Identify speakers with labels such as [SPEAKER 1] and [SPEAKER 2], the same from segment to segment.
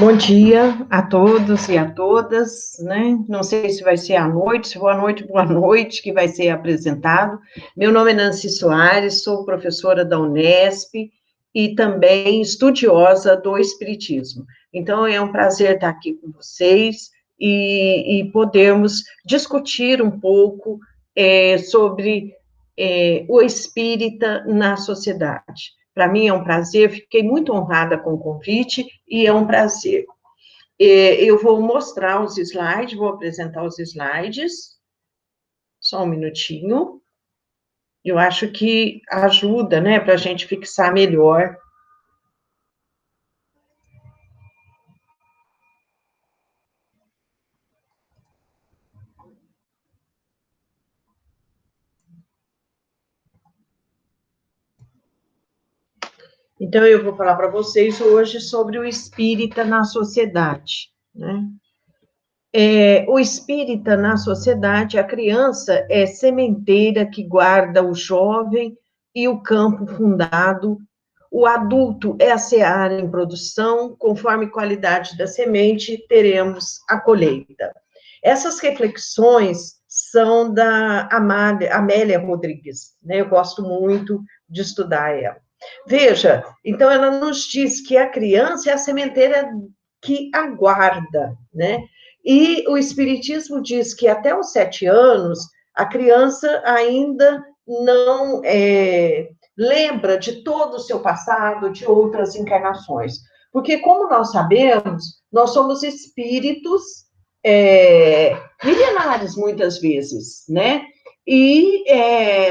[SPEAKER 1] Bom dia a todos e a todas, né? Não sei se vai ser à noite, se for à noite, boa noite, que vai ser apresentado. Meu nome é Nancy Soares, sou professora da Unesp e também estudiosa do Espiritismo. Então, é um prazer estar aqui com vocês e podermos discutir um pouco sobre o espírita na sociedade. Para mim é um prazer, fiquei muito honrada com o convite e é um prazer. Eu vou mostrar os slides, vou apresentar os slides, só um minutinho. Eu acho que ajuda, né, para a gente fixar melhor. Então, eu vou falar para vocês hoje sobre o espírita na sociedade, né? O espírita na sociedade, a criança é sementeira que guarda o jovem e o campo fundado. O adulto é a seara em produção, conforme qualidade da semente, teremos a colheita. Essas reflexões são da Amélia Rodrigues, né? Eu gosto muito de estudar ela. Veja, então ela nos diz que a criança é a sementeira que aguarda, né? E o Espiritismo diz que até os 7 anos, a criança ainda não lembra de todo o seu passado, de outras encarnações. Porque, como nós sabemos, nós somos espíritos milenares, muitas vezes, né? E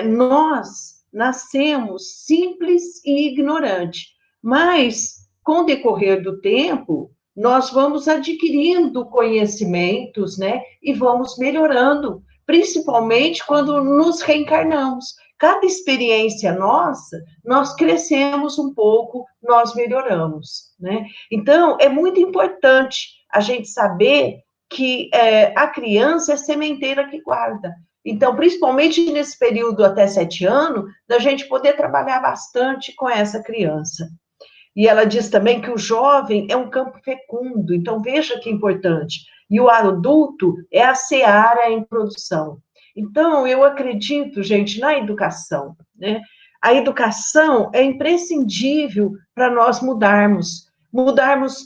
[SPEAKER 1] nós nascemos simples e ignorante, mas, com o decorrer do tempo, nós vamos adquirindo conhecimentos, né? E vamos melhorando, principalmente quando nos reencarnamos. Cada experiência nossa, nós crescemos um pouco, nós melhoramos, né? Então, é muito importante a gente saber que a criança é sementeira que guarda. Então, principalmente nesse período até 7 anos, da gente poder trabalhar bastante com essa criança. E ela diz também que o jovem é um campo fecundo, então veja que importante. E o adulto é a seara em produção. Então, eu acredito, gente, na educação, né? A educação é imprescindível para nós mudarmos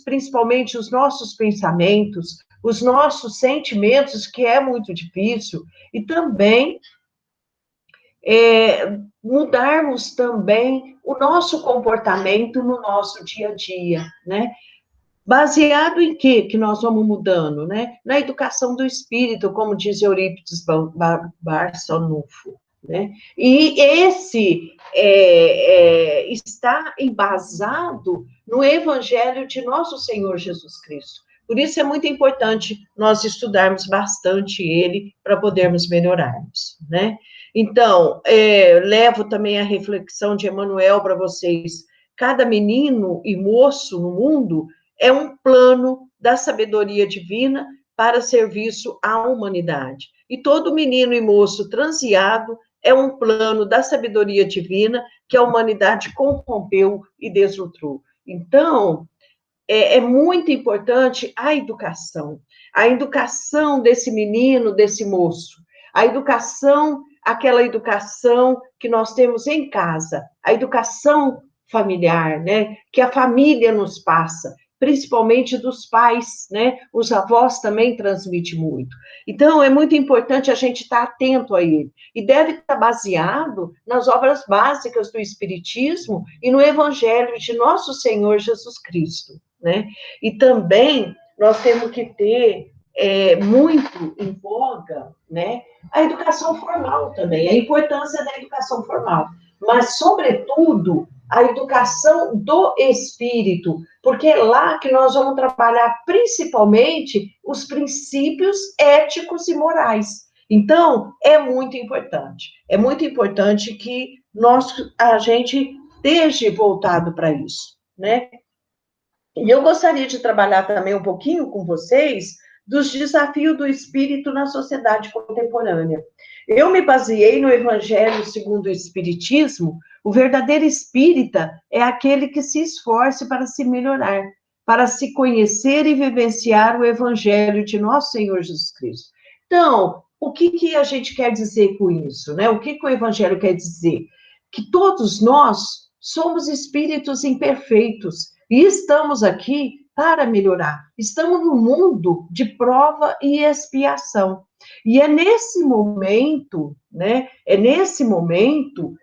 [SPEAKER 1] principalmente os nossos pensamentos, os nossos sentimentos, que é muito difícil, e também mudarmos também o nosso comportamento no nosso dia a dia, né? Baseado em quê que nós vamos mudando, né? Na educação do espírito, como diz Eurípides Barçanufo, né? E esse está embasado no Evangelho de nosso Senhor Jesus Cristo. Por isso é muito importante nós estudarmos bastante ele para podermos melhorarmos, né? Então, levo também a reflexão de Emmanuel para vocês. Cada menino e moço no mundo é um plano da sabedoria divina para serviço à humanidade. E todo menino e moço transeado é um plano da sabedoria divina que a humanidade corrompeu e desnutrou. Então, é muito importante a educação desse menino, desse moço, a educação, aquela educação que nós temos em casa, a educação familiar, né, que a família nos passa, principalmente dos pais, né, os avós também transmitem muito. Então, é muito importante a gente estar atento a ele, e deve estar baseado nas obras básicas do Espiritismo e no Evangelho de nosso Senhor Jesus Cristo, né? E também nós temos que ter muito em voga, né, a educação formal também, a importância da educação formal, mas, sobretudo, a educação do espírito, porque é lá que nós vamos trabalhar principalmente os princípios éticos e morais. Então, é muito importante que a gente esteja voltado para isso, né? E eu gostaria de trabalhar também um pouquinho com vocês dos desafios do espírito na sociedade contemporânea. Eu me baseei no Evangelho segundo o Espiritismo. O verdadeiro espírita é aquele que se esforce para se melhorar, para se conhecer e vivenciar o Evangelho de nosso Senhor Jesus Cristo. Então, o que a gente quer dizer com isso, né? O que o Evangelho quer dizer? Que todos nós somos espíritos imperfeitos e estamos aqui para melhorar. Estamos no mundo de prova e expiação. E é nesse momento, né? É nesse momento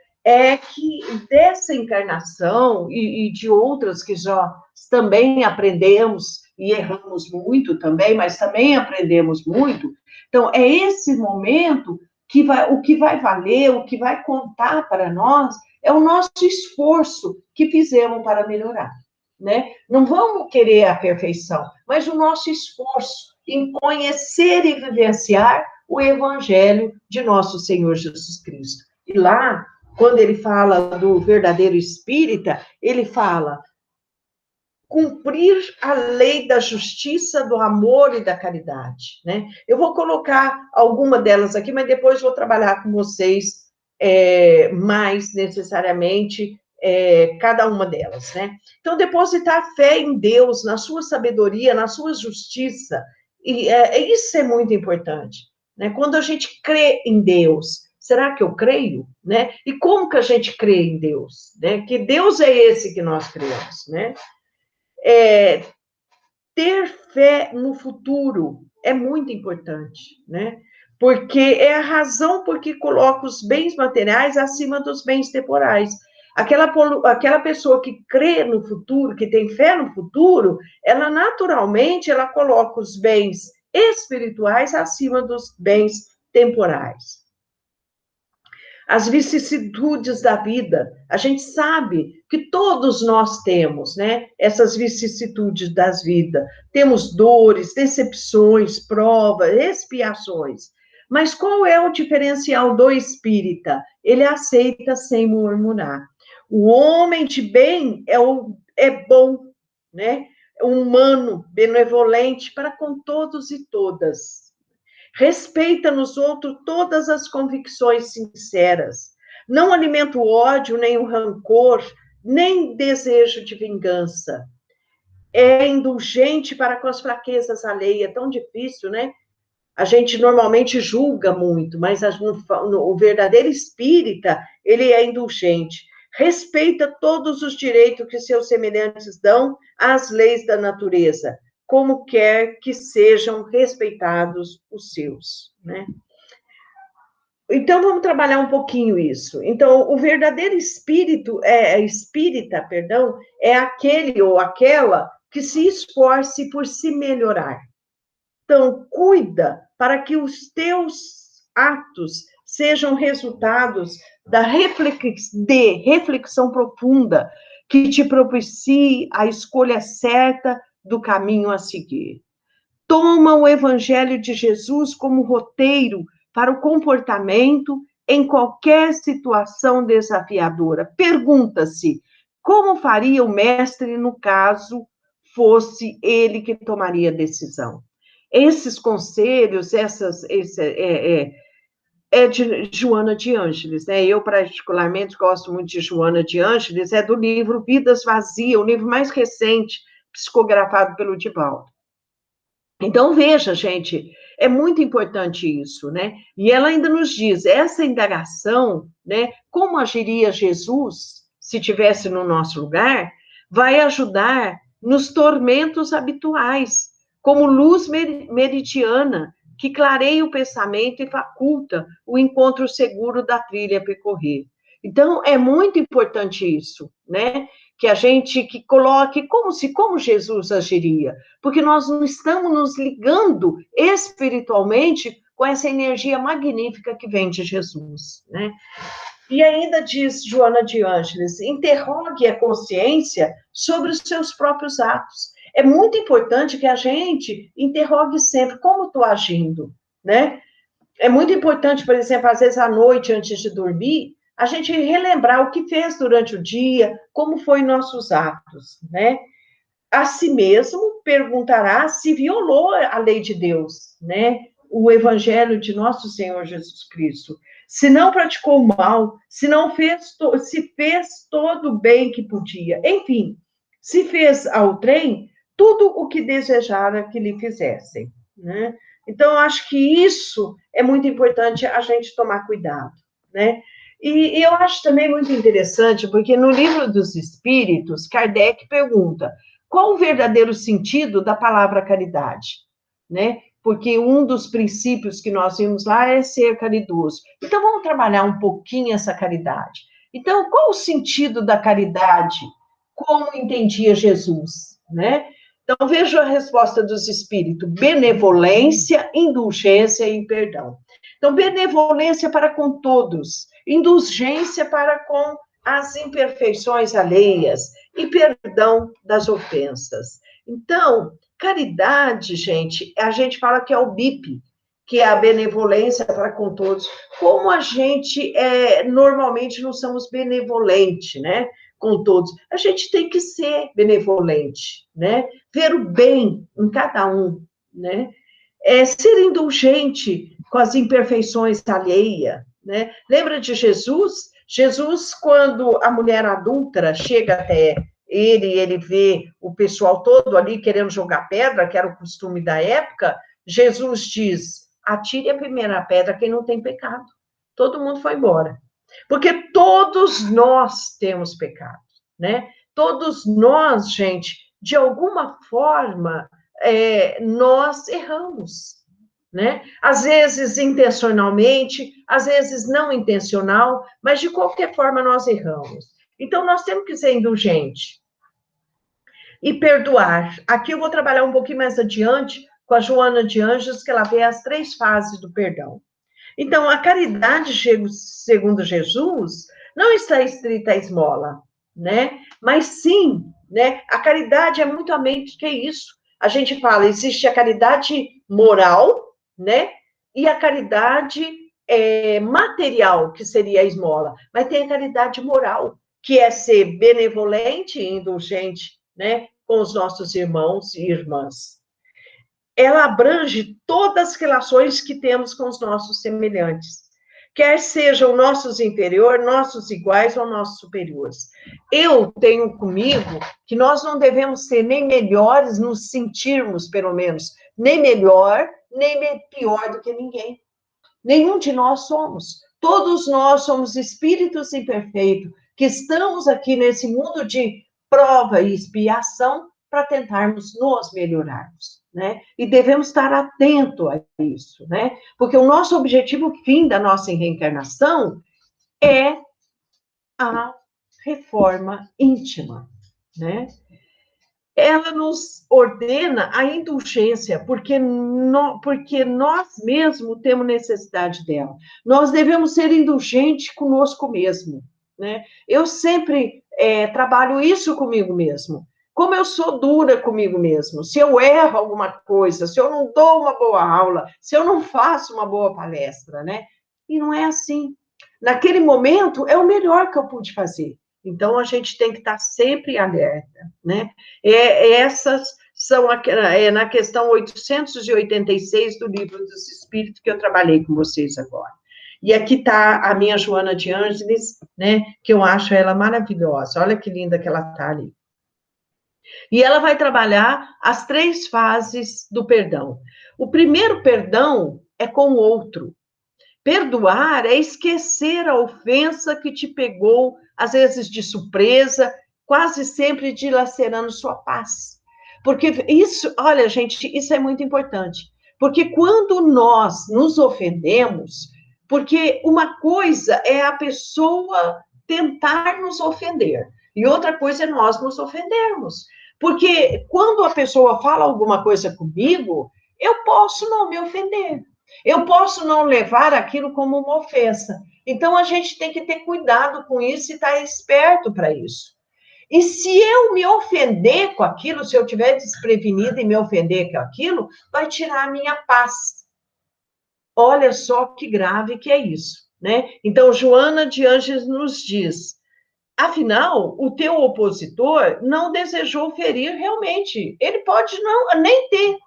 [SPEAKER 1] que dessa encarnação e de outras que já também aprendemos e erramos muito também, mas também aprendemos muito. Então, é esse momento que o que vai valer, o que vai contar para nós, é o nosso esforço que fizemos para melhorar, né? Não vamos querer a perfeição, mas o nosso esforço em conhecer e vivenciar o Evangelho de nosso Senhor Jesus Cristo. E lá, quando ele fala do verdadeiro espírita, ele fala cumprir a lei da justiça, do amor e da caridade, né? Eu vou colocar alguma delas aqui, mas depois vou trabalhar com vocês mais necessariamente cada uma delas, né? Então, depositar fé em Deus, na sua sabedoria, na sua justiça, e isso é muito importante, né? Quando a gente crê em Deus, será que eu creio, né? E como que a gente crê em Deus, né? Que Deus é esse que nós cremos, né? Ter fé no futuro é muito importante, né? Porque é a razão por que coloca os bens materiais acima dos bens temporais. Aquela pessoa que crê no futuro, que tem fé no futuro, ela naturalmente ela coloca os bens espirituais acima dos bens temporais. As vicissitudes da vida. A gente sabe que todos nós temos, né? Essas vicissitudes das vidas. Temos dores, decepções, provas, expiações. Mas qual é o diferencial do espírita? Ele aceita sem murmurar. O homem de bem é bom, né? Humano, benevolente para com todos e todas. Respeita nos outros todas as convicções sinceras. Não alimenta o ódio, nem o rancor, nem desejo de vingança. É indulgente para com as fraquezas alheias. É tão difícil, né? A gente normalmente julga muito, mas o verdadeiro espírita, ele é indulgente. Respeita todos os direitos que seus semelhantes dão às leis da natureza, como quer que sejam respeitados os seus, né? Então, vamos trabalhar um pouquinho isso. Então, o verdadeiro espírita, perdão, é aquele ou aquela que se esforce por se melhorar. Então, cuida para que os teus atos sejam resultados de reflexão profunda que te propicie a escolha certa do caminho a seguir. Toma o Evangelho de Jesus como roteiro para o comportamento em qualquer situação desafiadora. Pergunta-se, como faria o mestre no caso fosse ele que tomaria a decisão? Esses conselhos, de Joana de Ângeles, né? Eu, particularmente, gosto muito de Joana de Ângeles, é do livro Vidas Vazias, o livro mais recente, psicografado pelo Divaldo. Então, veja, gente, é muito importante isso, né? E ela ainda nos diz, essa indagação, né, como agiria Jesus se tivesse no nosso lugar, vai ajudar nos tormentos habituais, como luz meridiana, que clareia o pensamento e faculta o encontro seguro da trilha a percorrer. Então, é muito importante isso, né? Que a gente que coloque como Jesus agiria, porque nós não estamos nos ligando espiritualmente com essa energia magnífica que vem de Jesus, né? E ainda diz Joana de Ângeles, interrogue a consciência sobre os seus próprios atos. É muito importante que a gente interrogue sempre como estou agindo, né? É muito importante, por exemplo, às vezes à noite, antes de dormir, a gente relembrar o que fez durante o dia, como foi nossos atos, né? A si mesmo perguntará se violou a lei de Deus, né? O evangelho de nosso Senhor Jesus Cristo. Se não praticou mal, se não fez, se fez todo o bem que podia. Enfim, se fez ao trem, tudo o que desejara que lhe fizessem, né? Então, eu acho que isso é muito importante a gente tomar cuidado, né? E eu acho também muito interessante, porque no livro dos Espíritos, Kardec pergunta qual o verdadeiro sentido da palavra caridade, né? Porque um dos princípios que nós vimos lá é ser caridoso. Então, vamos trabalhar um pouquinho essa caridade. Então, qual o sentido da caridade? Como entendia Jesus, né? Então, veja a resposta dos espíritos: benevolência, indulgência e perdão. Então, benevolência para com todos, indulgência para com as imperfeições alheias e perdão das ofensas. Então, caridade, gente, a gente fala que é o BIP, que é a benevolência para com todos. Como a gente normalmente não somos benevolentes, né? Com todos. A gente tem que ser benevolente, né? Ver o bem em cada um, né? Ser indulgente com as imperfeições alheias, né? Lembra de Jesus? Jesus, quando a mulher adúltera chega até ele vê o pessoal todo ali querendo jogar pedra, que era o costume da época, Jesus diz: atire a primeira pedra quem não tem pecado. Todo mundo foi embora. Porque todos nós temos pecado, né? Todos nós, gente, de alguma forma, nós erramos, né? Às vezes intencionalmente, às vezes não intencional, mas de qualquer forma nós erramos. Então, nós temos que ser indulgente e perdoar. Aqui eu vou trabalhar um pouquinho mais adiante com a Joana de Anjos, que ela vê as 3 fases do perdão. Então, a caridade, segundo Jesus, não está estrita à esmola, né? Mas sim, né? A caridade é muito além do que isso. A gente fala, existe a caridade moral, né? E a caridade material, que seria a esmola. Mas tem a caridade moral, que é ser benevolente e indulgente, né? Com os nossos irmãos e irmãs. Ela abrange todas as relações que temos com os nossos semelhantes, quer sejam nossos inferiores, nossos iguais ou nossos superiores. Eu tenho comigo que nós não devemos ser nem melhores, nos sentirmos, pelo menos, nem melhor, nem pior do que ninguém. Nenhum de nós somos. Todos nós somos espíritos imperfeitos, que estamos aqui nesse mundo de prova e expiação para tentarmos nos melhorarmos, né? E devemos estar atentos a isso, né? Porque o nosso objetivo fim da nossa reencarnação é a reforma íntima, né? Ela nos ordena a indulgência, porque nós mesmos temos necessidade dela. Nós devemos ser indulgentes conosco mesmo, né? Eu sempre trabalho isso comigo mesmo. Como eu sou dura comigo mesmo, se eu erro alguma coisa, se eu não dou uma boa aula, se eu não faço uma boa palestra, né? E não é assim. Naquele momento, é o melhor que eu pude fazer. Então, a gente tem que estar sempre alerta, né? Essas são na questão 886 do Livro dos Espíritos que eu trabalhei com vocês agora. E aqui está a minha Joana de Ângeles, né? Que eu acho ela maravilhosa. Olha que linda que ela está ali. E ela vai trabalhar as 3 fases do perdão. O primeiro perdão é com o outro. Perdoar é esquecer a ofensa que te pegou, às vezes de surpresa, quase sempre dilacerando sua paz. Porque isso, olha, gente, isso é muito importante. Porque quando nós nos ofendemos, porque uma coisa é a pessoa tentar nos ofender, e outra coisa é nós nos ofendermos. Porque quando a pessoa fala alguma coisa comigo, eu posso não me ofender. Eu posso não levar aquilo como uma ofensa. Então, a gente tem que ter cuidado com isso e estar esperto para isso. E se eu me ofender com aquilo, se eu estiver desprevenida e me ofender com aquilo, vai tirar a minha paz. Olha só que grave que é isso, né? Então, Joana de Ângeles nos diz, afinal, o teu opositor não desejou ferir realmente. Ele pode não nem ter.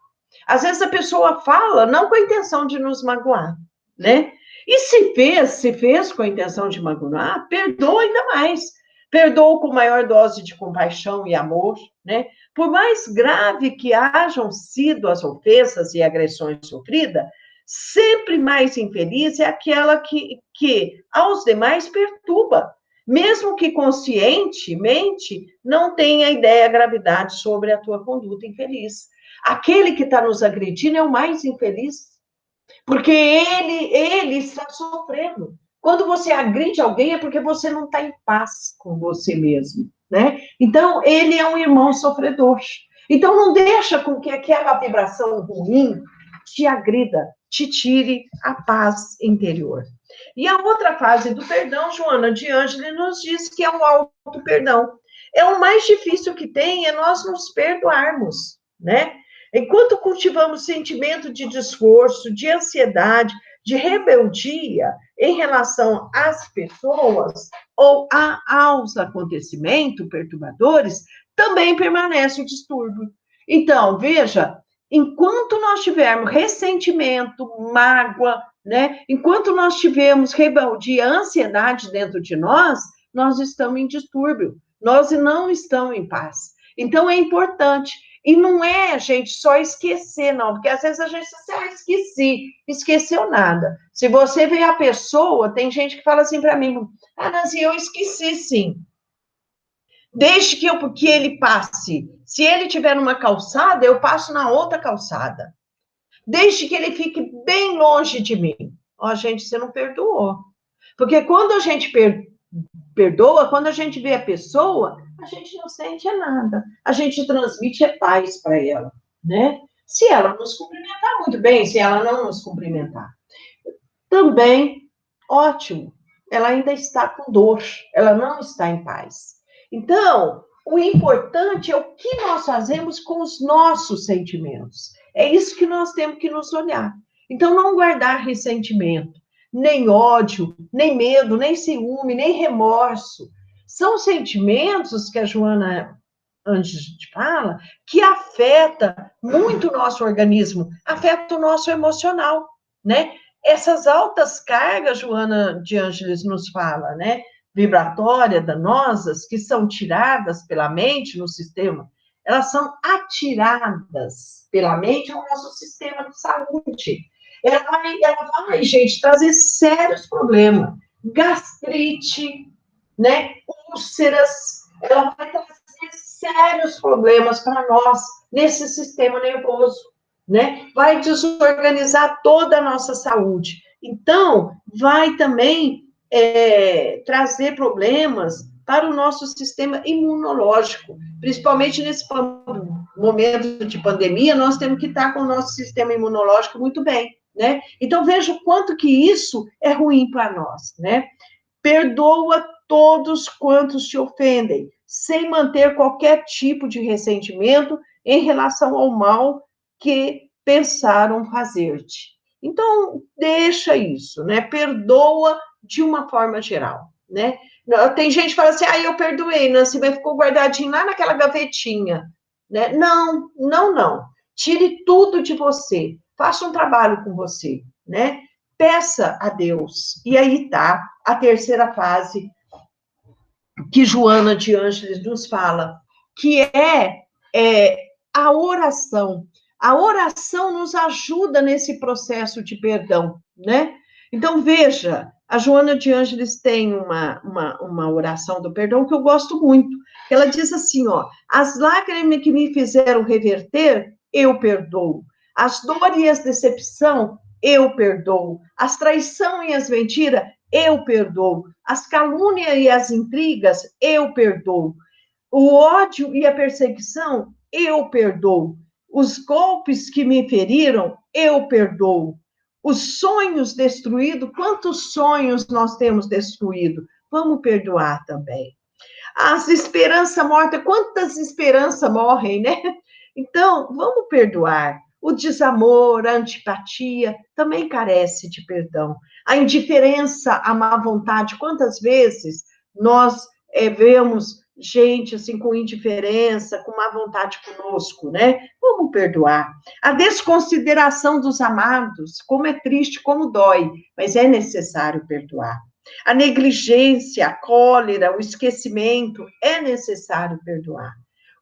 [SPEAKER 1] Às vezes a pessoa fala não com a intenção de nos magoar, né? E se fez com a intenção de magoar, perdoa ainda mais. Perdoa com maior dose de compaixão e amor, né? Por mais grave que hajam sido as ofensas e agressões sofridas, sempre mais infeliz é aquela que aos demais perturba, mesmo que conscientemente não tenha ideia da gravidade sobre a tua conduta infeliz. Aquele que está nos agredindo é o mais infeliz, porque ele está sofrendo. Quando você agride alguém é porque você não está em paz com você mesmo, né? Então, ele é um irmão sofredor. Então, não deixa com que aquela vibração ruim te agrida, te tire a paz interior. E a outra fase do perdão, Joana de Ângeles nos diz que é o auto-perdão. É o mais difícil que tem, é nós nos perdoarmos, né? Enquanto cultivamos sentimento de desforço, de ansiedade, de rebeldia em relação às pessoas ou aos acontecimentos perturbadores, também permanece o distúrbio. Então, veja, enquanto nós tivermos ressentimento, mágoa, né? Enquanto nós tivermos rebeldia, ansiedade dentro de nós estamos em distúrbio, nós não estamos em paz. Então, é importante. E não é, gente, só esquecer, não, porque às vezes a gente diz, esqueci, esqueceu nada. Se você vê a pessoa, tem gente que fala assim para mim, Nancy, eu esqueci, sim. Desde que ele passe. Se ele estiver numa calçada, eu passo na outra calçada. Desde que ele fique bem longe de mim. Ó, gente, você não perdoou. Porque quando a gente perdoa, quando a gente vê a pessoa, a gente não sente nada. A gente transmite paz para ela, né? Se ela nos cumprimentar, muito bem. Se ela não nos cumprimentar, também, ótimo. Ela ainda está com dor, ela não está em paz. Então, o importante é o que nós fazemos com os nossos sentimentos. É isso que nós temos que nos olhar. Então, não guardar ressentimento, nem ódio, nem medo, nem ciúme, nem remorso. São sentimentos que a Joana antes de fala, que afeta muito o nosso organismo, afeta o nosso emocional, né? Essas altas cargas, Joana de Ângeles nos fala, né? Vibratórias, danosas, que são tiradas pela mente no sistema, elas são atiradas pela mente ao nosso sistema de saúde. Ela vai, gente, trazer sérios problemas. Gastrite, né? Úlceras, ela vai trazer sérios problemas para nós nesse sistema nervoso, né? Vai desorganizar toda a nossa saúde. Então, vai também trazer problemas para o nosso sistema imunológico, principalmente nesse momento de pandemia, nós temos que estar com o nosso sistema imunológico muito bem, né? Então, veja o quanto que isso é ruim para nós, né? Perdoa todos quantos te ofendem, sem manter qualquer tipo de ressentimento em relação ao mal que pensaram fazer-te. Então, deixa isso, né? Perdoa de uma forma geral, né? Tem gente que fala assim, eu perdoei, Nancy, mas ficou guardadinho lá naquela gavetinha, né? Não, não, não. Tire tudo de você, faça um trabalho com você, né? Peça a Deus. E aí tá a terceira fase que Joana de Ângeles nos fala, que é a oração. A oração nos ajuda nesse processo de perdão, né? Então, veja, a Joana de Ângeles tem uma oração do perdão que eu gosto muito. Ela diz assim, ó, as lágrimas que me fizeram reverter, eu perdoo. As dores e as decepção, eu perdoo. As traição e as mentiras, eu perdoo. As calúnias e as intrigas, eu perdoo. O ódio e a perseguição, eu perdoo. Os golpes que me feriram, eu perdoo. Os sonhos destruídos, quantos sonhos nós temos destruído? Vamos perdoar também. As esperanças mortas, quantas esperanças morrem, né? Então, vamos perdoar. O desamor, a antipatia também carece de perdão. A indiferença, a má vontade, quantas vezes nós vemos gente assim com indiferença, com má vontade conosco, né? Vamos perdoar. A desconsideração dos amados, como é triste, como dói, mas é necessário perdoar. A negligência, a cólera, o esquecimento, é necessário perdoar.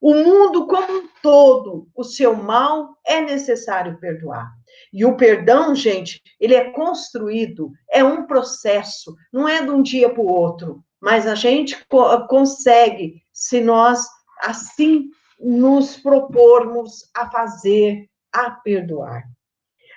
[SPEAKER 1] O mundo como um todo, o seu mal, é necessário perdoar. E o perdão, gente, ele é construído, é um processo, não é de um dia para o outro, mas a gente consegue, se nós assim nos propormos a fazer, a perdoar.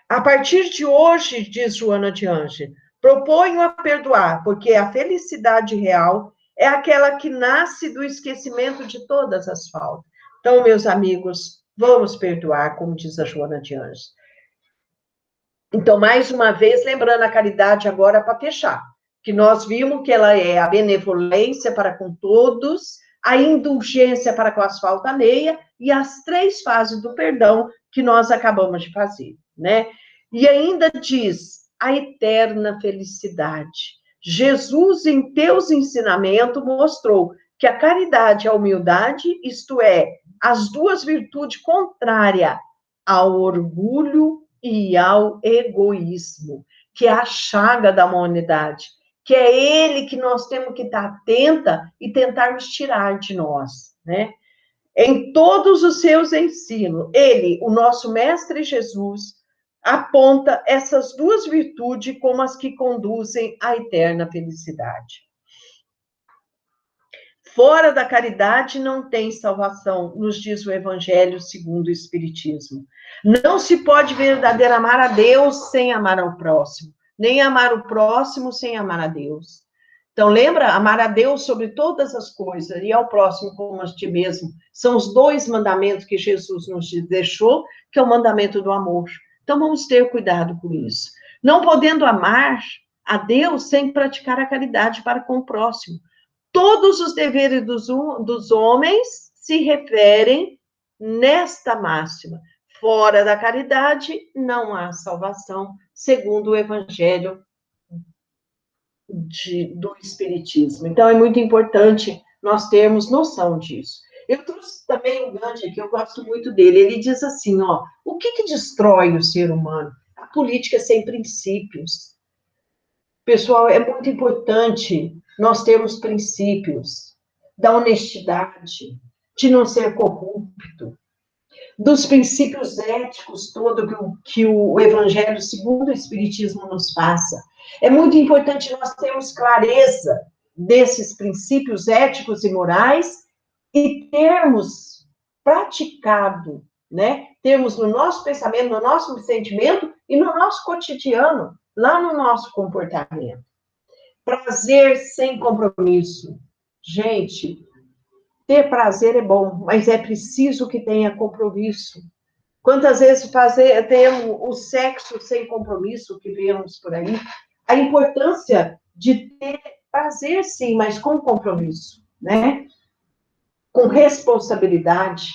[SPEAKER 1] A partir de hoje, diz Joana de Ângeles, proponho a perdoar, porque a felicidade real é aquela que nasce do esquecimento de todas as faltas. Então, meus amigos, vamos perdoar, como diz a Joana de Ângeles. Então, mais uma vez, lembrando a caridade agora para fechar, que nós vimos que ela é a benevolência para com todos, a indulgência para com as faltas alheias e as 3 fases do perdão que nós acabamos de fazer, né? E ainda diz a eterna felicidade. Jesus, em teus ensinamentos, mostrou que a caridade e a humildade, isto é, as 2 virtudes contrárias ao orgulho e ao egoísmo, que é a chaga da humanidade, que é ele que nós temos que estar atenta e tentarmos tirar de nós, né? Em todos os seus ensinos, ele, o nosso mestre Jesus, aponta essas 2 virtudes como as que conduzem à eterna felicidade. Fora da caridade não tem salvação, nos diz o Evangelho segundo o Espiritismo. Não se pode verdadeiramente amar a Deus sem amar ao próximo, nem amar o próximo sem amar a Deus. Então, lembra? Amar a Deus sobre todas as coisas e ao próximo como a ti mesmo. São os 2 mandamentos que Jesus nos deixou, que é o mandamento do amor. Então, vamos ter cuidado com isso. Não podendo amar a Deus sem praticar a caridade para com o próximo. Todos os deveres dos homens se referem nesta máxima. Fora da caridade, não há salvação, segundo o Evangelho do Espiritismo. Então, é muito importante nós termos noção disso. Eu trouxe também um Gandhi aqui, eu gosto muito dele. Ele diz assim, ó, o que destrói o ser humano? A política sem princípios. Pessoal, é muito importante nós termos princípios da honestidade, de não ser corrupto, dos princípios éticos todo que o Evangelho, segundo o Espiritismo, nos passa. É muito importante nós termos clareza desses princípios éticos e morais e termos praticado, né? Termos no nosso pensamento, no nosso sentimento e no nosso cotidiano, lá no nosso comportamento. Prazer sem compromisso. Gente, ter prazer é bom, mas é preciso que tenha compromisso. Quantas vezes temos o sexo sem compromisso, que vemos por aí? A importância de ter prazer, sim, mas com compromisso, né? Com responsabilidade,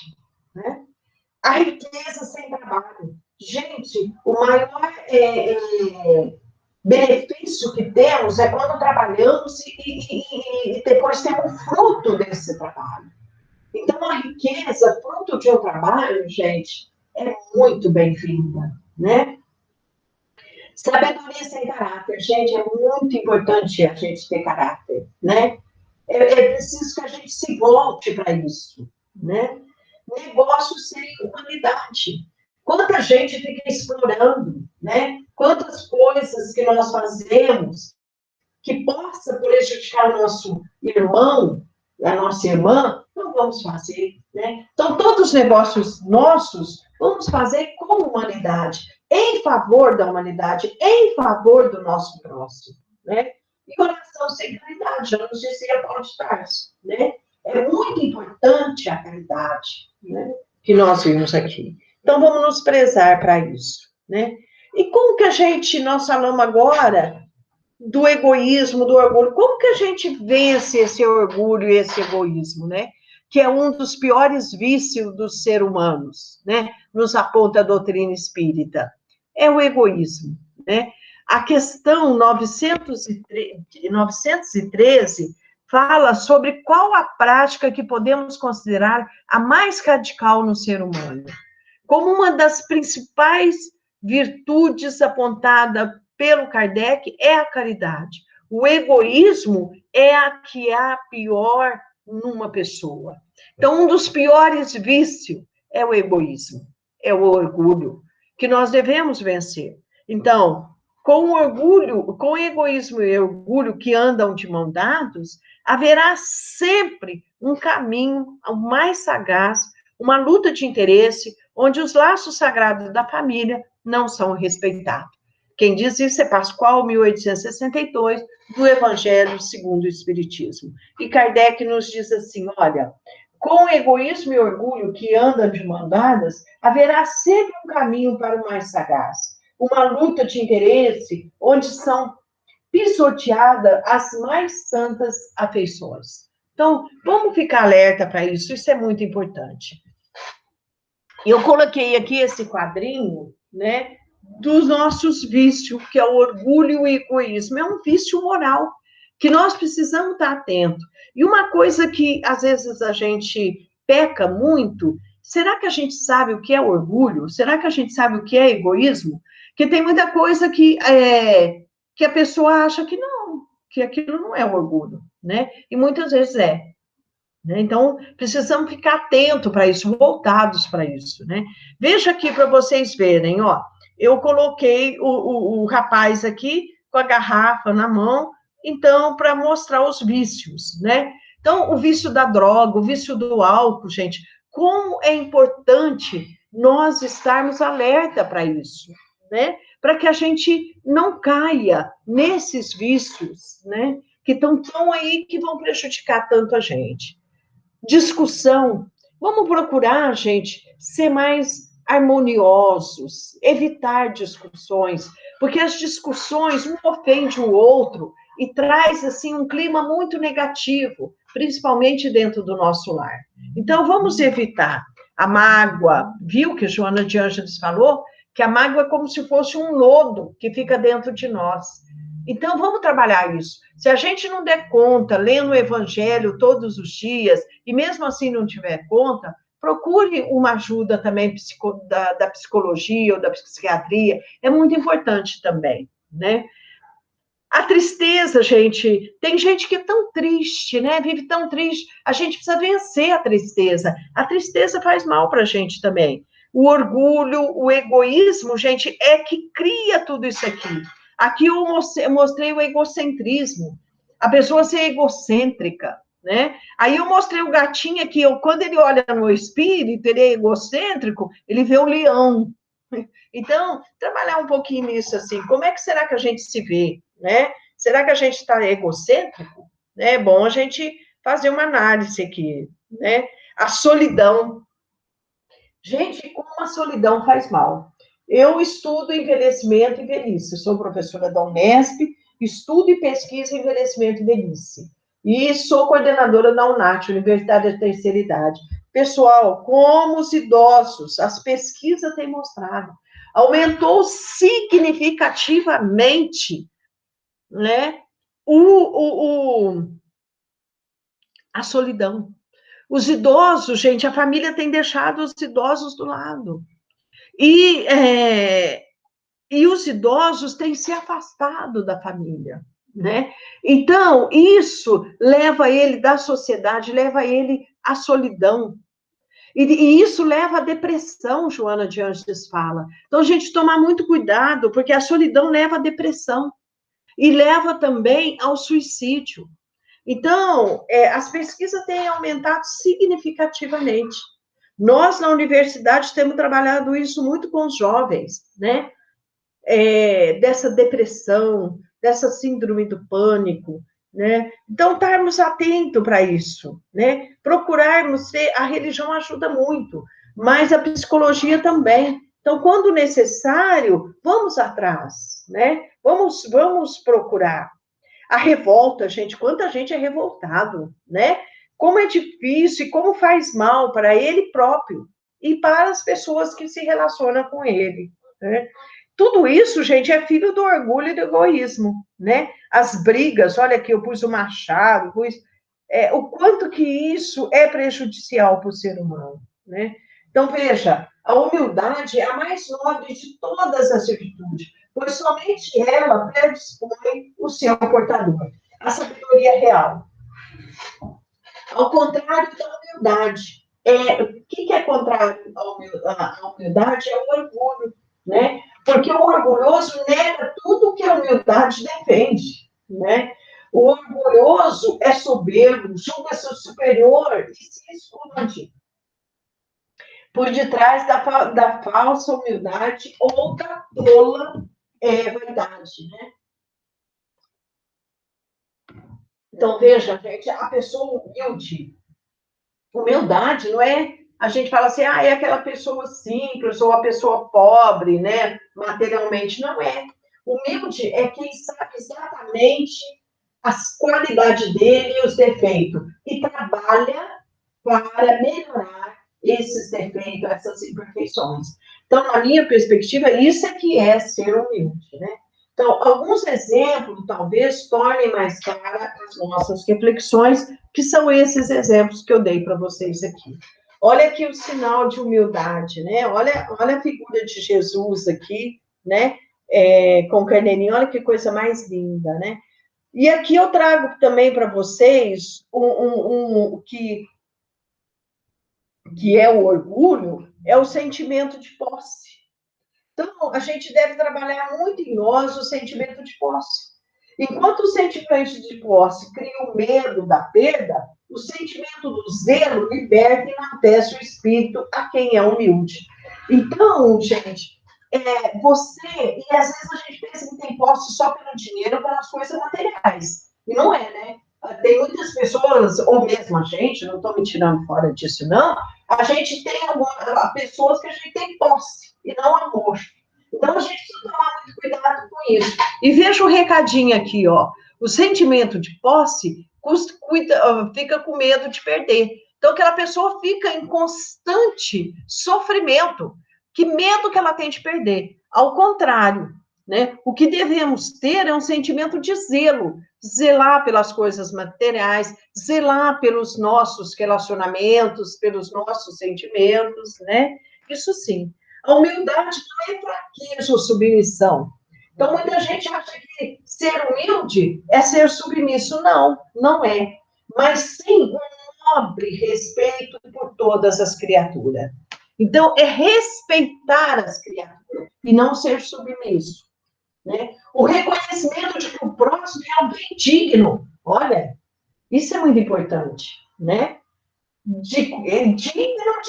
[SPEAKER 1] né? A riqueza sem trabalho. Gente, o maior benefício que temos é quando trabalhamos e depois temos o fruto desse trabalho. Então, a riqueza, fruto de um trabalho, gente, é muito bem-vinda, né? Sabedoria sem caráter, gente, é muito importante a gente ter caráter, né? É preciso que a gente se volte para isso, né? Negócio sem humanidade. Quanta gente fica explorando, né? Quantas coisas que nós fazemos que possa prejudicar o nosso irmão, a nossa irmã, não vamos fazer, né? Então, todos os negócios nossos, vamos fazer com humanidade, em favor da humanidade, em favor do nosso próximo, né? E oração sem caridade, já nos dizia Paulo de Tarso, né? É muito importante a caridade, né? Que nós vimos aqui. Então, vamos nos prezar para isso, né? E como que nós falamos agora do egoísmo, do orgulho. Como que a gente vence esse orgulho e esse egoísmo, né? Que é um dos piores vícios dos seres humanos, né? Nos aponta a doutrina espírita. É o egoísmo, né? A questão 913 fala sobre qual a prática que podemos considerar a mais radical no ser humano. Como uma das principais virtudes apontada pelo Kardec é a caridade. O egoísmo é a que há pior numa pessoa. Então, um dos piores vícios é o egoísmo, é o orgulho, que nós devemos vencer. Então, com orgulho, com egoísmo e orgulho que andam de mão dados, haverá sempre um caminho mais sagaz, uma luta de interesse, onde os laços sagrados da família não são respeitados. Quem diz isso é Pascoal, 1862, do Evangelho segundo o Espiritismo. E Kardec nos diz assim, olha, com egoísmo e orgulho que andam de mão dadas, haverá sempre um caminho para o mais sagaz, uma luta de interesse, onde são pisoteadas as mais santas afeições. Então, vamos ficar alerta para isso, isso é muito importante. Eu coloquei aqui esse quadrinho, né, dos nossos vícios, que é o orgulho e o egoísmo. É um vício moral, que nós precisamos estar atentos. E uma coisa que, às vezes, a gente peca muito, será que a gente sabe o que é orgulho? Será que a gente sabe o que é egoísmo? Porque tem muita coisa que a pessoa acha que não, que aquilo não é orgulho, né? E muitas vezes é. Né? Então, precisamos ficar atentos para isso, voltados para isso, né? Veja aqui para vocês verem, ó, eu coloquei o rapaz aqui com a garrafa na mão, então, para mostrar os vícios, né? Então, o vício da droga, o vício do álcool, gente, como é importante nós estarmos alerta para isso, né? Para que a gente não caia nesses vícios, né? Que estão tão aí que vão prejudicar tanto a gente. Discussão. Vamos procurar, gente, ser mais harmoniosos, evitar discussões, porque as discussões um ofende o outro e traz assim um clima muito negativo, principalmente dentro do nosso lar. Então vamos evitar a mágoa. Viu que Joana de Ângeles falou que a mágoa é como se fosse um lodo que fica dentro de nós. Então, vamos trabalhar isso. Se a gente não der conta, lendo o Evangelho todos os dias, e mesmo assim não tiver conta, procure uma ajuda também da psicologia ou da psiquiatria, é muito importante também, né? A tristeza, gente, tem gente que é tão triste, né? Vive tão triste, a gente precisa vencer a tristeza. A tristeza faz mal para a gente também. O orgulho, o egoísmo, gente, é que cria tudo isso aqui. Aqui eu mostrei o egocentrismo, a pessoa ser egocêntrica, né? Aí eu mostrei o gatinho aqui, quando ele olha no espírito, ele é egocêntrico, ele vê o leão. Então, trabalhar um pouquinho nisso, assim, como é que será que a gente se vê, né? Será que a gente está egocêntrico? É bom a gente fazer uma análise aqui, né? A solidão. Gente, como a solidão faz mal. Eu estudo envelhecimento e velhice, sou professora da Unesp, estudo e pesquiso envelhecimento e velhice. E sou coordenadora da UNAT, Universidade da Terceira Idade. Pessoal, como os idosos, as pesquisas têm mostrado, aumentou significativamente, né, a solidão. Os idosos, gente, a família tem deixado os idosos do lado. E os idosos têm se afastado da família, né? Então, isso leva ele da sociedade, leva ele à solidão. E isso leva à depressão, Joana de Ângeles fala. Então, a gente tomar muito cuidado, porque a solidão leva à depressão e leva também ao suicídio. Então, as pesquisas têm aumentado significativamente. Nós, na universidade, temos trabalhado isso muito com os jovens, né? Dessa depressão, dessa síndrome do pânico, né? Então, estarmos atentos para isso, né? Procurarmos ser, a religião ajuda muito, mas a psicologia também. Então, quando necessário, vamos atrás, né? Vamos procurar. A revolta, gente, quanta gente é revoltado, né? Como é difícil e como faz mal para ele próprio e para as pessoas que se relacionam com ele, né? Tudo isso, gente, é filho do orgulho e do egoísmo, né? As brigas, olha aqui, eu pus o machado, o quanto que isso é prejudicial para o ser humano, né? Então, veja, a humildade é a mais nobre de todas as virtudes, pois somente ela predispõe o seu portador. A sabedoria real. Ao contrário da humildade. O que é contrário à humildade? É o orgulho, né? Porque o orgulhoso nega tudo que a humildade defende, né? O orgulhoso é soberbo, julga-se superior e se esconde por detrás da falsa humildade ou da tola vaidade, né? Então, veja, gente, a pessoa humilde, humildade não é a gente fala assim, é aquela pessoa simples ou a pessoa pobre, né, materialmente. Não é. Humilde é quem sabe exatamente as qualidades dele e os defeitos e trabalha para melhorar esses defeitos, essas imperfeições. Então, na minha perspectiva, isso é que é ser humilde, né? Então, alguns exemplos talvez tornem mais claras as nossas reflexões, que são esses exemplos que eu dei para vocês aqui. Olha aqui o sinal de humildade, né? Olha a figura de Jesus aqui, né? Com o carneirinho, olha que coisa mais linda, né? E aqui eu trago também para vocês que é o orgulho, é o sentimento de posse. Então, a gente deve trabalhar muito em nós o sentimento de posse. Enquanto o sentimento de posse cria o medo da perda, o sentimento do zelo liberta e enaltece o espírito a quem é humilde. Então, gente, você, e às vezes a gente pensa que tem posse só pelo dinheiro, pelas coisas materiais. E não é, né? Tem muitas pessoas, ou mesmo a gente, não estou me tirando fora disso, não, a gente tem pessoas que a gente tem posse e não amor. Então, a gente precisa tomar muito cuidado com isso. E veja o recadinho aqui, ó. O sentimento de posse fica com medo de perder. Então, aquela pessoa fica em constante sofrimento. Que medo que ela tem de perder. Ao contrário, né? O que devemos ter é um sentimento de zelo. Zelar pelas coisas materiais, zelar pelos nossos relacionamentos, pelos nossos sentimentos, né? Isso sim. A humildade não é fraqueza ou submissão. Então, muita gente acha que ser humilde é ser submisso. Não, não é. Mas sim um nobre respeito por todas as criaturas. Então, é respeitar as criaturas e não ser submisso. Né? O reconhecimento de que o próximo é alguém digno. Olha, isso é muito importante, né? Digno de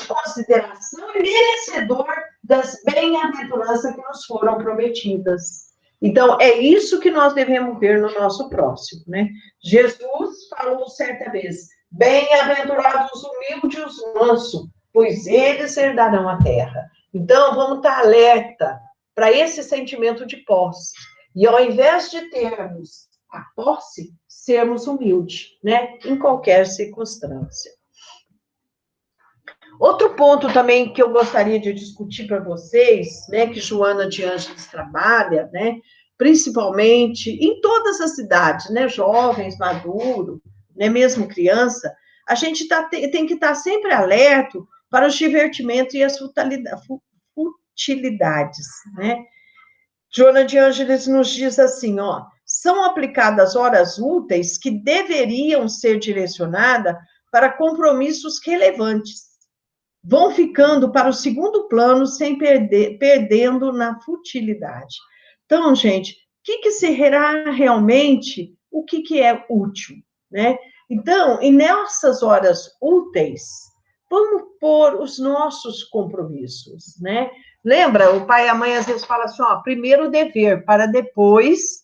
[SPEAKER 1] consideração e merecedor das bem-aventuranças que nos foram prometidas. Então, é isso que nós devemos ver no nosso próximo, né? Jesus falou certa vez, bem-aventurados os humildes e os mansos, pois eles herdarão a terra. Então, vamos estar alerta para esse sentimento de posse. E ao invés de termos a posse, sermos humildes, né? Em qualquer circunstância. Outro ponto também que eu gostaria de discutir para vocês, né, que Joana de Ângeles trabalha, né, principalmente em todas as idades, né, jovens, maduro, né, mesmo criança, a gente tem que estar sempre alerta para os divertimentos e as futilidades, né? Joana de Ângeles nos diz assim, ó, são aplicadas horas úteis que deveriam ser direcionadas para compromissos relevantes, vão ficando para o segundo plano sem perdendo na futilidade. Então, gente, o que será realmente o que é útil, né? Então, e nessas horas úteis, vamos pôr os nossos compromissos, né? Lembra, o pai e a mãe às vezes falam assim, ó, primeiro o dever, para depois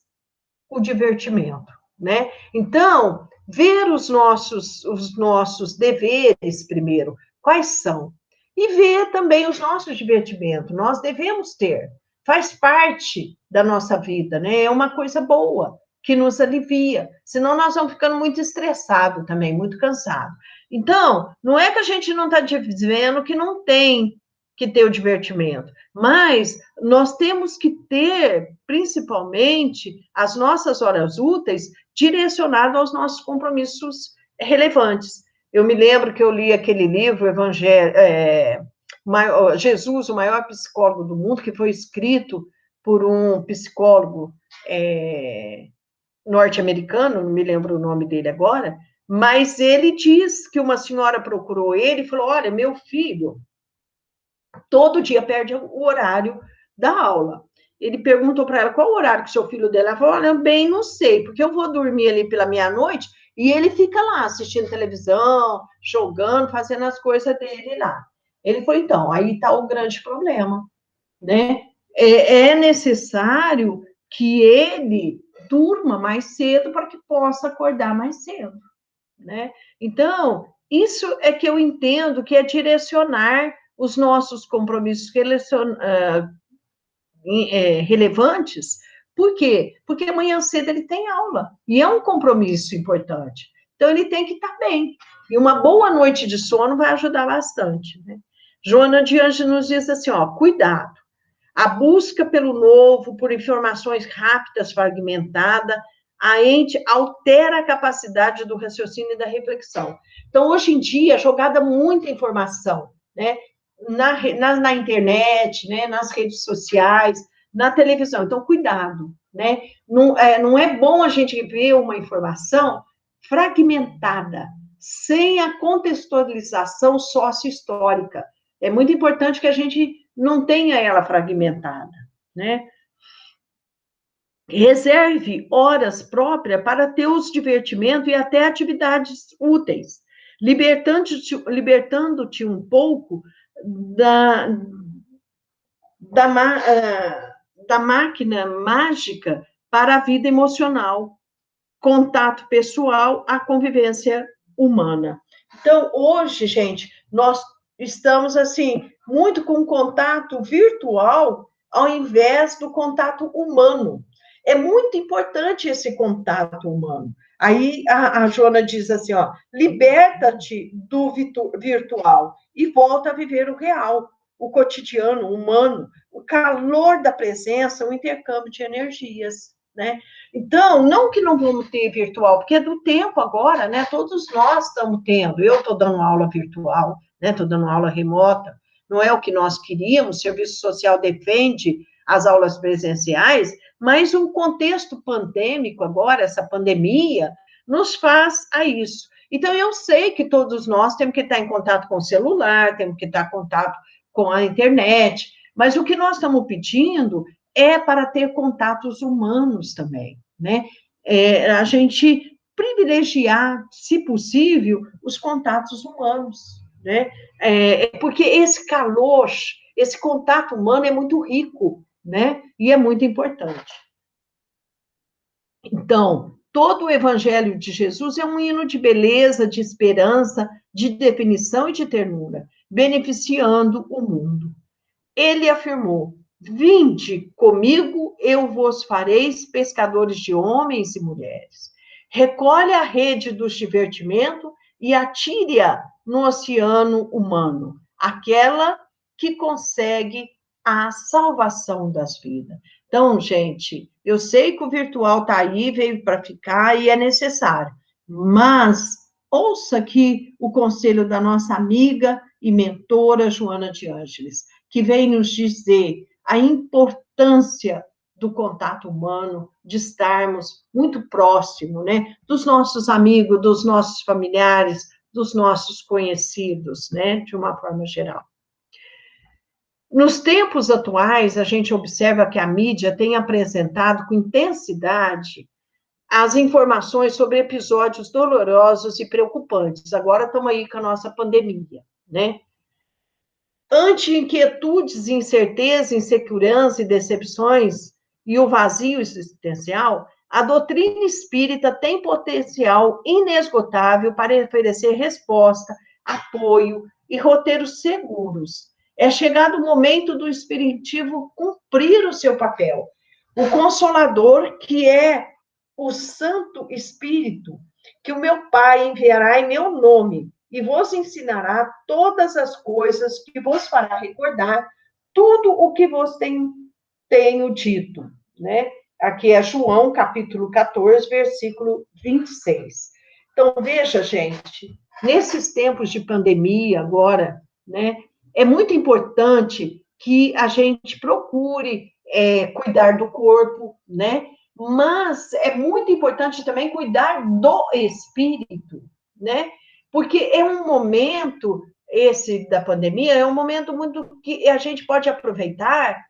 [SPEAKER 1] o divertimento, né? Então, ver os nossos deveres primeiro, quais são? E ver também os nossos divertimentos, nós devemos ter, faz parte da nossa vida, né? É uma coisa boa, que nos alivia, senão nós vamos ficando muito estressados também, muito cansados. Então, não é que a gente não está dizendo que não tem que ter o divertimento, mas nós temos que ter, principalmente, as nossas horas úteis direcionadas aos nossos compromissos relevantes. Eu me lembro que eu li aquele livro, Jesus, o maior psicólogo do mundo, que foi escrito por um psicólogo norte-americano, não me lembro o nome dele agora, mas ele diz que uma senhora procurou ele e falou: olha, meu filho todo dia perde o horário da aula. Ele perguntou para ela qual o horário que seu filho dela. Ela falou: olha, bem, não sei, porque eu vou dormir ali pela meia-noite e ele fica lá assistindo televisão, jogando, fazendo as coisas dele lá. Ele falou: então, aí está o grande problema, né? É necessário que ele durma mais cedo para que possa acordar mais cedo, né? Então, isso é que eu entendo que é direcionar os nossos compromissos relevantes. Por quê? Porque amanhã cedo ele tem aula, e é um compromisso importante. Então, ele tem que estar bem. E uma boa noite de sono vai ajudar bastante, né? Joana de Anjos nos diz assim, ó, cuidado. A busca pelo novo, por informações rápidas, fragmentada, a ente altera a capacidade do raciocínio e da reflexão. Então, hoje em dia, é jogada muita informação, né? Na internet, né? Nas redes sociais, na televisão. Então, cuidado, né? Não é bom a gente ver uma informação fragmentada, sem a contextualização sócio-histórica. É muito importante que a gente não tenha ela fragmentada, né? Reserve horas próprias para teus divertimentos e até atividades úteis, libertando-te um pouco da, da, da máquina mágica para a vida emocional, contato pessoal, a convivência humana. Então, hoje, gente, nós estamos, assim, muito com contato virtual ao invés do contato humano. É muito importante esse contato humano. Aí a Joana diz assim, ó, liberta-te do virtual e volta a viver o real, o cotidiano, o humano, o calor da presença, o intercâmbio de energias, né? Então, não que não vamos ter virtual, porque é do tempo agora, né? Todos nós estamos tendo. Eu estou dando aula virtual, né? Estou dando aula remota. Não é o que nós queríamos, o serviço social defende as aulas presenciais, mas um contexto pandêmico agora, essa pandemia, nos faz a isso. Então, eu sei que todos nós temos que estar em contato com o celular, temos que estar em contato com a internet, mas o que nós estamos pedindo é para ter contatos humanos também, né? A gente privilegiar, se possível, os contatos humanos, né? Porque esse calor, esse contato humano é muito rico, né? E é muito importante. Então, todo o Evangelho de Jesus é um hino de beleza, de esperança, de definição e de ternura, beneficiando o mundo. Ele afirmou: vinde comigo, eu vos fareis pescadores de homens e mulheres. Recolhe a rede dos divertimentos e atire-a no oceano humano, aquela que consegue a salvação das vidas. Então, gente, eu sei que o virtual está aí, veio para ficar e é necessário, mas ouça aqui o conselho da nossa amiga e mentora Joana de Ângeles, que vem nos dizer a importância do contato humano, de estarmos muito próximo, né, dos nossos amigos, dos nossos familiares, dos nossos conhecidos, né, de uma forma geral. Nos tempos atuais, a gente observa que a mídia tem apresentado com intensidade as informações sobre episódios dolorosos e preocupantes. Agora estamos aí com a nossa pandemia, né? Ante inquietudes, incerteza, insegurança e decepções e o vazio existencial, a doutrina espírita tem potencial inesgotável para oferecer resposta, apoio e roteiros seguros. É chegado o momento do espiritismo cumprir o seu papel. O Consolador, que é o Santo Espírito, que o meu Pai enviará em meu nome, e vos ensinará todas as coisas que vos fará recordar tudo o que vos tenho dito, né? Aqui é João, capítulo 14, versículo 26. Então, veja, gente, nesses tempos de pandemia agora, né, é muito importante que a gente procure cuidar do corpo, né? Mas é muito importante também cuidar do espírito, né? Porque é um momento, esse da pandemia, é um momento muito que a gente pode aproveitar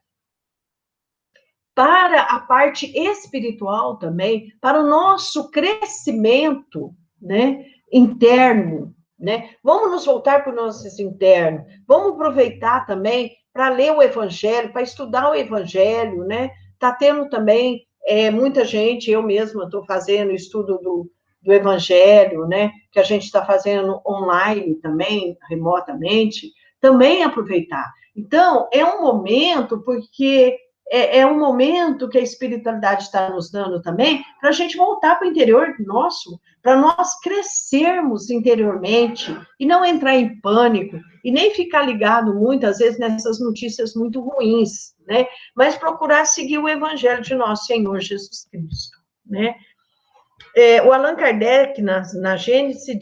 [SPEAKER 1] para a parte espiritual também, para o nosso crescimento, né, interno, né? Vamos nos voltar para o nosso interno, vamos aproveitar também para ler o Evangelho, para estudar o Evangelho, né? Está tendo também muita gente, eu mesma estou fazendo estudo do Evangelho, né? Que a gente está fazendo online também, remotamente, também aproveitar. Então, é um momento, porque é um momento que a espiritualidade está nos dando também, para a gente voltar para o interior nosso, para nós crescermos interiormente e não entrar em pânico e nem ficar ligado muitas vezes nessas notícias muito ruins, né? Mas procurar seguir o evangelho de nosso Senhor Jesus Cristo, né? O Allan Kardec, na Gênese,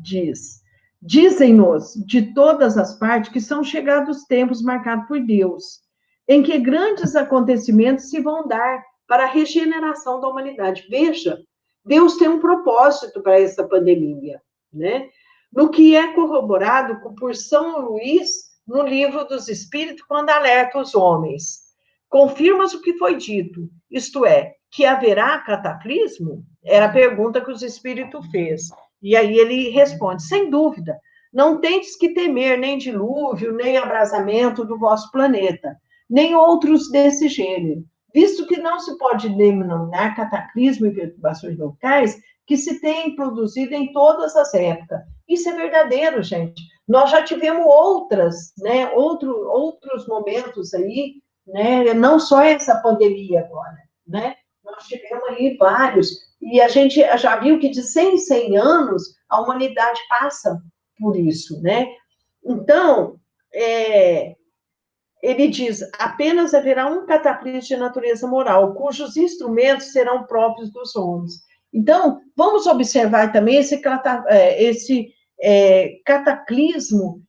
[SPEAKER 1] diz: dizem-nos de todas as partes que são chegados tempos marcados por Deus, em que grandes acontecimentos se vão dar para a regeneração da humanidade. Veja, Deus tem um propósito para essa pandemia, né? No que é corroborado por São Luís no Livro dos Espíritos, quando alerta os homens. Confirmas o que foi dito, isto é, que haverá cataclismo? Era a pergunta que os espíritos fez. E aí ele responde, sem dúvida, não tendes que temer nem dilúvio, nem abrasamento do vosso planeta, nem outros desse gênero, visto que não se pode denominar cataclismo e perturbações locais que se têm produzido em todas as épocas. Isso é verdadeiro, gente. Nós já tivemos outros momentos aí, né? Não só essa pandemia agora, né? Nós tivemos aí vários, e a gente já viu que de 100 em 100 anos a humanidade passa por isso, né? Então, ele diz, apenas haverá um cataclismo de natureza moral, cujos instrumentos serão próprios dos homens. Então, vamos observar também esse cataclismo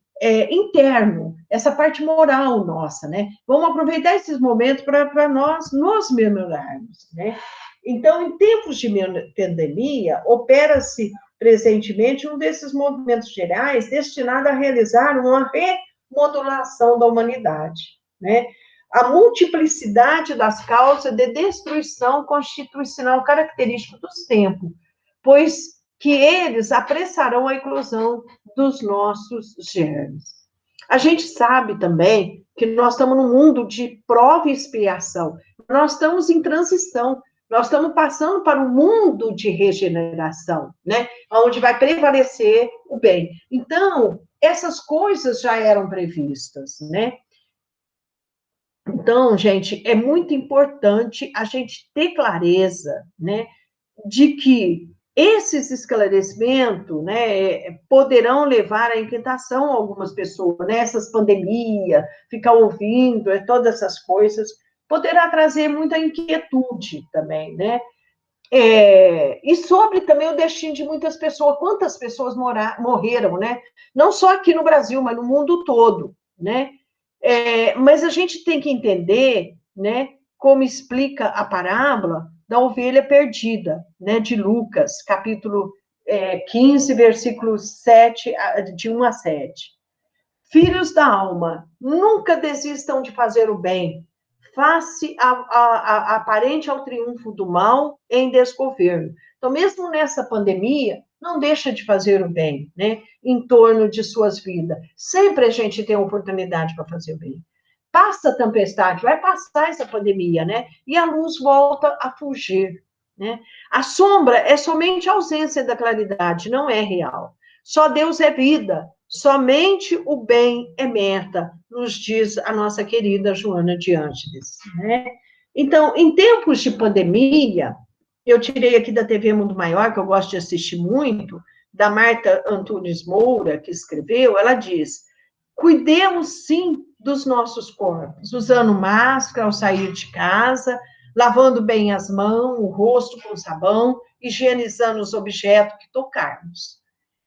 [SPEAKER 1] interno, essa parte moral nossa, né? Vamos aproveitar esses momentos para nós nos melhorarmos, né? Então, em tempos de pandemia, opera-se presentemente um desses movimentos gerais destinado a realizar uma remodulação da humanidade, né? A multiplicidade das causas de destruição constitucional característica dos tempos, pois que eles apressarão a eclosão dos nossos germes. A gente sabe também que nós estamos num mundo de prova e expiação. Nós estamos em transição. Nós estamos passando para um mundo de regeneração, né? Onde vai prevalecer o bem. Então, essas coisas já eram previstas, né? Então, gente, é muito importante a gente ter clareza, né, de que esses esclarecimentos, né, poderão levar à inquietação algumas pessoas, né, essas pandemias, ficar ouvindo, todas essas coisas, poderá trazer muita inquietude também, né? E sobre também o destino de muitas pessoas, quantas pessoas morreram, né? Não só aqui no Brasil, mas no mundo todo, né? Mas a gente tem que entender, né, como explica a parábola da ovelha perdida, né, de Lucas, capítulo 15, versículos 7, de 1 a 7. Filhos da alma, nunca desistam de fazer o bem, face aparente ao triunfo do mal em desgoverno. Então, mesmo nessa pandemia, não deixa de fazer o bem, né? Em torno de suas vidas. Sempre a gente tem oportunidade para fazer o bem. Passa a tempestade, vai passar essa pandemia, né? E a luz volta a fugir, né? A sombra é somente a ausência da claridade, não é real. Só Deus é vida, somente o bem é meta, nos diz a nossa querida Joana de Ângeles, né? Então, em tempos de pandemia, eu tirei aqui da TV Mundo Maior, que eu gosto de assistir muito, da Marta Antunes Moura, que escreveu, ela diz, cuidemos sim dos nossos corpos, usando máscara ao sair de casa, lavando bem as mãos, o rosto com sabão, higienizando os objetos que tocarmos.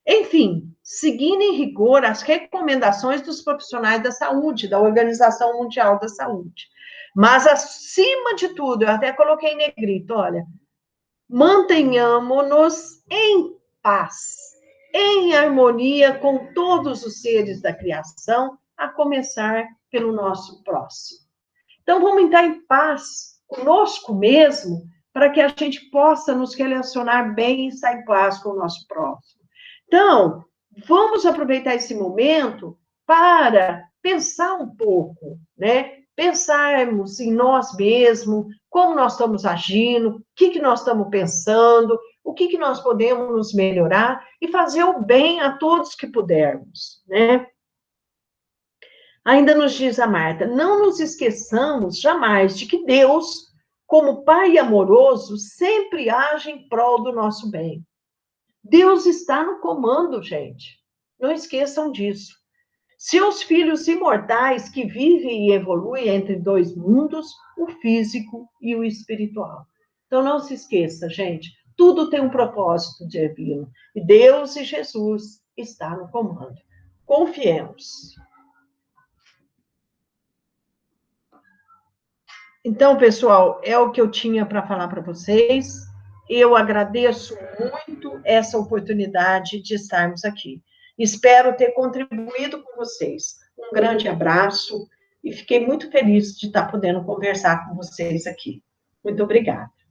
[SPEAKER 1] Enfim, seguindo em rigor as recomendações dos profissionais da saúde, da Organização Mundial da Saúde. Mas, acima de tudo, eu até coloquei em negrito, olha, mantenhamos-nos em paz, em harmonia com todos os seres da criação, a começar pelo nosso próximo. Então, vamos entrar em paz conosco mesmo, para que a gente possa nos relacionar bem e estar em paz com o nosso próximo. Então, vamos aproveitar esse momento para pensar um pouco, né? Pensarmos em nós mesmos, como nós estamos agindo, o que nós estamos pensando, o que nós podemos nos melhorar e fazer o bem a todos que pudermos, né? Ainda nos diz a Marta, não nos esqueçamos jamais de que Deus, como Pai amoroso, sempre age em prol do nosso bem. Deus está no comando, gente. Não esqueçam disso. Seus filhos imortais que vivem e evoluem entre dois mundos, o físico e o espiritual. Então não se esqueça, gente, tudo tem um propósito divino. E Deus e Jesus estão no comando. Confiemos. Então, pessoal, é o que eu tinha para falar para vocês. Eu agradeço muito essa oportunidade de estarmos aqui. Espero ter contribuído com vocês. Um grande abraço e fiquei muito feliz de estar podendo conversar com vocês aqui. Muito obrigada.